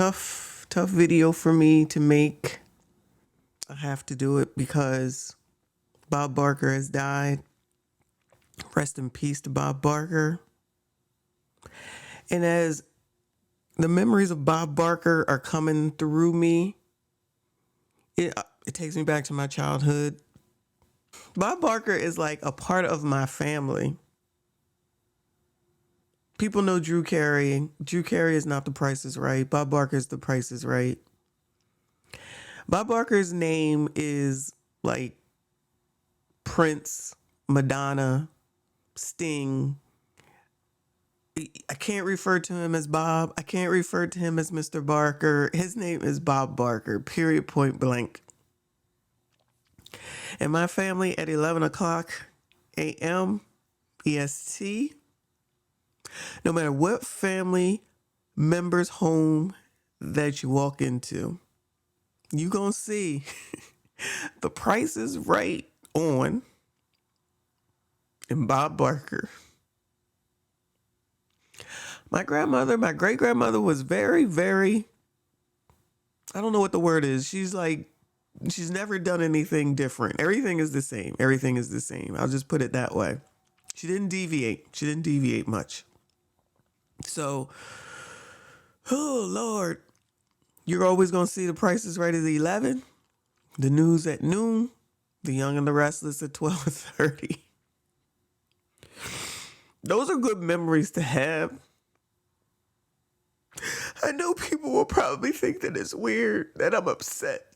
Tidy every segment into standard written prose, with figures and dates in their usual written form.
tough video for me to make. I have to do it because Bob Barker has died. Rest in peace to Bob Barker. And as the memories of Bob Barker are coming through me, it takes me back to my childhood. Bob Barker is like a part of my family. People know Drew Carey. Drew Carey is not The Price is Right. Bob Barker is The Price is Right. Bob Barker's name is like Prince, Madonna, Sting. I can't refer to him as Bob. I can't refer to him as Mr. Barker. His name is Bob Barker, period, point blank. And my family at 11 o'clock a.m. EST, no matter what family member's home that you walk into, you gonna see The Price is Right on and Bob Barker. My great grandmother was very, very, I don't know what the word is. She's never done anything different. Everything is the same. Everything is the same. I'll just put it that way. She didn't deviate. She didn't deviate much. So, oh Lord, you're always going to see The Price is Right at 11, the news at noon, The Young and the Restless at 12:30. Those are good memories to have. I know people will probably think that it's weird that I'm upset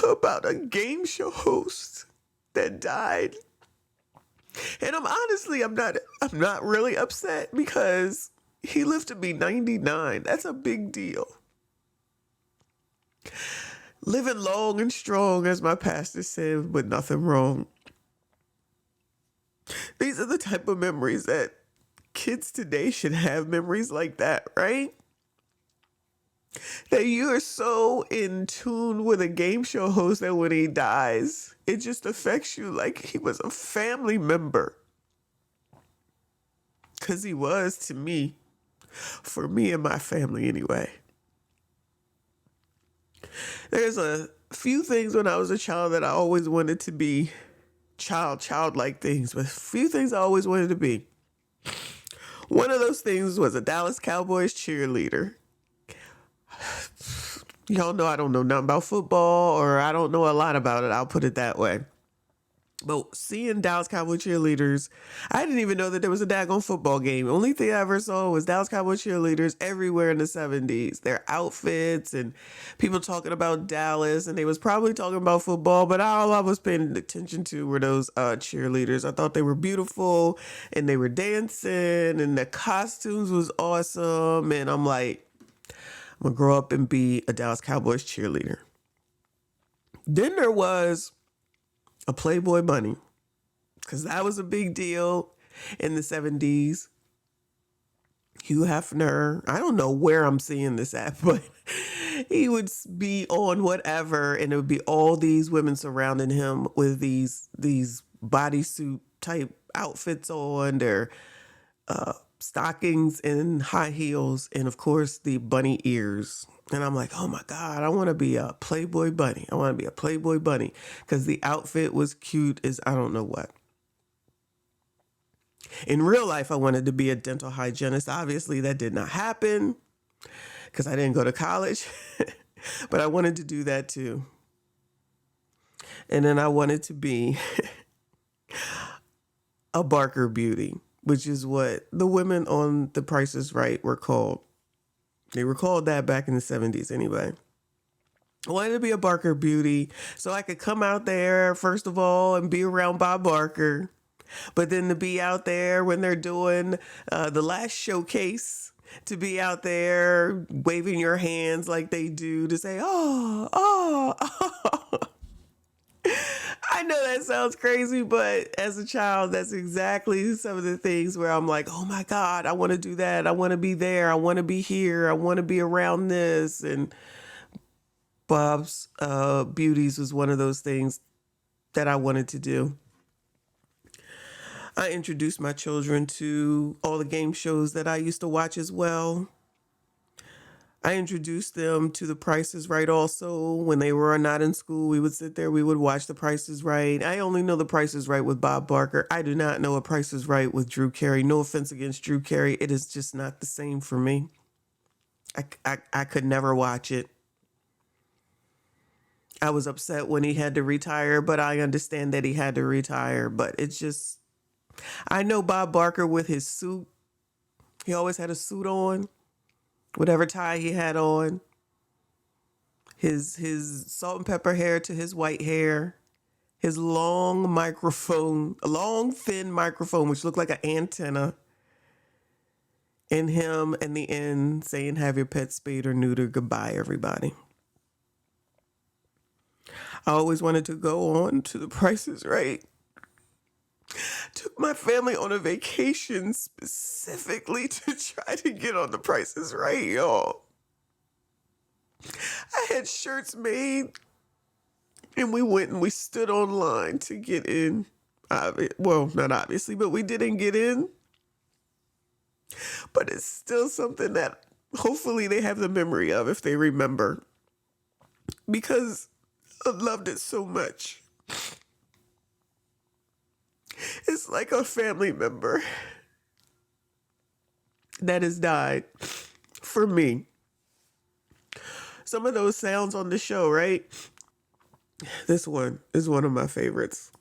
about a game show host that died. And I'm not really upset because he lived to be 99. That's a big deal. Living long and strong, as my pastor said, but nothing wrong. These are the type of memories that kids today should have, memories like that, right? That you are so in tune with a game show host that when he dies, it just affects you like he was a family member. Because he was to me, for me and my family anyway. There's a few things when I was a child that I always wanted to be, childlike things, but a few things I always wanted to be. One of those things was a Dallas Cowboys cheerleader. Y'all know I don't know nothing about football, or I don't know a lot about it. I'll put it that way. But seeing Dallas Cowboy cheerleaders, I didn't even know that there was a daggone football game. The only thing I ever saw was Dallas Cowboy cheerleaders everywhere in the 70s. Their outfits and people talking about Dallas, and they was probably talking about football, but all I was paying attention to were those cheerleaders. I thought they were beautiful, and they were dancing, and the costumes was awesome, and I'm like, I'm going to grow up and be a Dallas Cowboys cheerleader. Then there was a Playboy bunny, because that was a big deal in the 70s. Hugh Hefner, I don't know where I'm seeing this at, but he would be on whatever, and it would be all these women surrounding him with these bodysuit type outfits on, their stockings and high heels, and of course the bunny ears. And I'm like, oh my God, I want to be a Playboy bunny. I want to be a Playboy bunny because the outfit was cute as I don't know what. In real life, I wanted to be a dental hygienist. Obviously, that did not happen because I didn't go to college, but I wanted to do that too. And then I wanted to be a Barker beauty, which is what the women on The Price is Right were called. They were called that back in the 70s anyway. I wanted to be a Barker beauty so I could come out there, first of all, and be around Bob Barker. But then to be out there when they're doing the last showcase, to be out there waving your hands like they do to say, oh, oh, oh. I know that sounds crazy, but as a child, that's exactly some of the things where I'm like, oh my God, I want to do that. I want to be there. I want to be here. I want to be around this. And Bob's Beauties was one of those things that I wanted to do. I introduced my children to all the game shows that I used to watch as well. I introduced them to The Price is Right also. When they were not in school, we would sit there, we would watch The Price is Right. I only know The Price is Right with Bob Barker. I do not know A Price is Right with Drew Carey. No offense against Drew Carey. It is just not the same for me. I could never watch it. I was upset when he had to retire, but I understand that he had to retire. But it's just, I know Bob Barker with his suit. He always had a suit on, whatever tie he had on. His salt and pepper hair to his white hair, his long microphone, a long thin microphone which looked like an antenna, and him in the end saying, "Have your pet spayed or neutered. Goodbye, everybody." I always wanted to go on to The Price is Right. Took my family on a vacation specifically to try to get on The Price is Right, y'all. I had shirts made, and we went and we stood online to get in. Well, not obviously, but we didn't get in. But it's still something that hopefully they have the memory of if they remember, because I loved it so much. It's like a family member that has died for me. Some of those sounds on the show, right? This one is one of my favorites.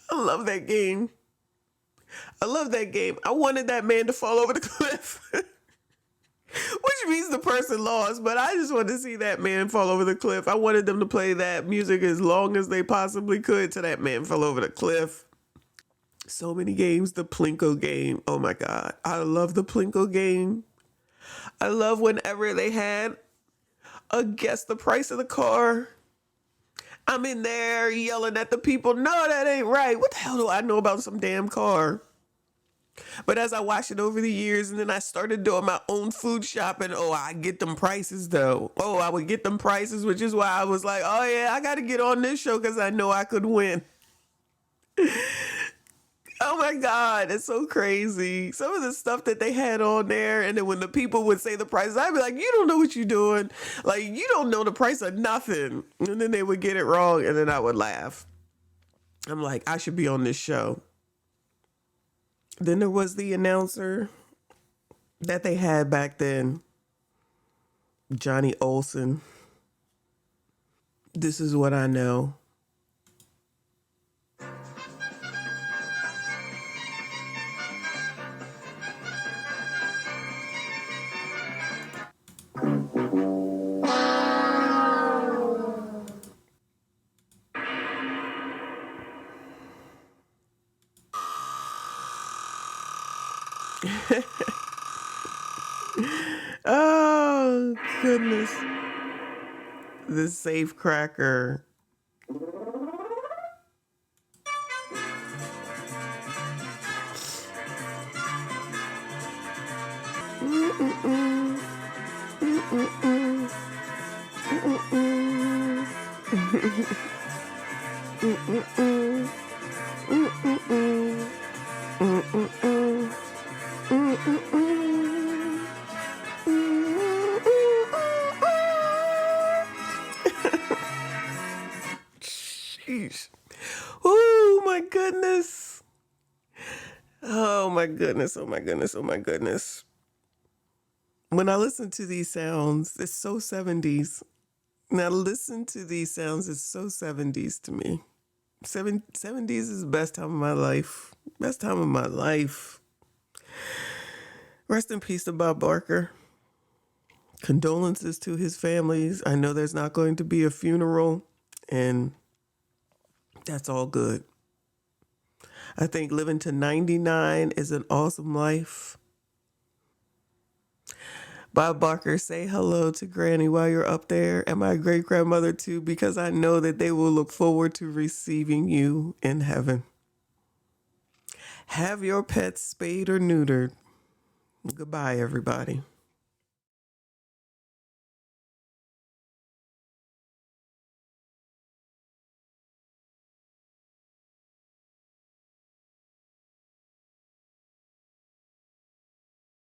I love that game. I love that game. I wanted that man to fall over the cliff. Which means the person lost, but I just wanted to see that man fall over the cliff. I wanted them to play that music as long as they possibly could till that man fell over the cliff. So many games. The Plinko game. Oh my God. I love the Plinko game. I love whenever they had a guess the price of the car. I'm in there yelling at the people, "No, that ain't right. What the hell do I know about some damn car?" But as I watched it over the years, and then I started doing my own food shopping, I get them prices though. I would get them prices, which is why I was like, oh yeah, I got to get on this show because I know I could win. Oh my God, it's so crazy. Some of the stuff that they had on there, and then when the people would say the prices, I'd be like, "You don't know what you're doing. Like, you don't know the price of nothing." And then they would get it wrong, and then I would laugh. I'm like, I should be on this show. Then there was the announcer that they had back then, Johnny Olson. This is what I know. Oh, goodness. The safe cracker. Mm-mm-mm. Mm-mm-mm. Mm-mm-mm. Mm-mm-mm. Mm-mm-mm. Mm-mm-mm. Mm-mm-mm. Jeez. Oh my goodness. Oh my goodness. Oh my goodness. Oh my goodness. When I listen to these sounds, it's so 70s. Now listen to these sounds, it's so 70s to me. 70s is the best time of my life. Best time of my life. Rest in peace to Bob Barker. Condolences to his families. I know there's not going to be a funeral, and that's all good. I think living to 99 is an awesome life. Bob Barker, say hello to Granny while you're up there, and my great-grandmother too, because I know that they will look forward to receiving you in heaven. Have your pets spayed or neutered. Goodbye, everybody.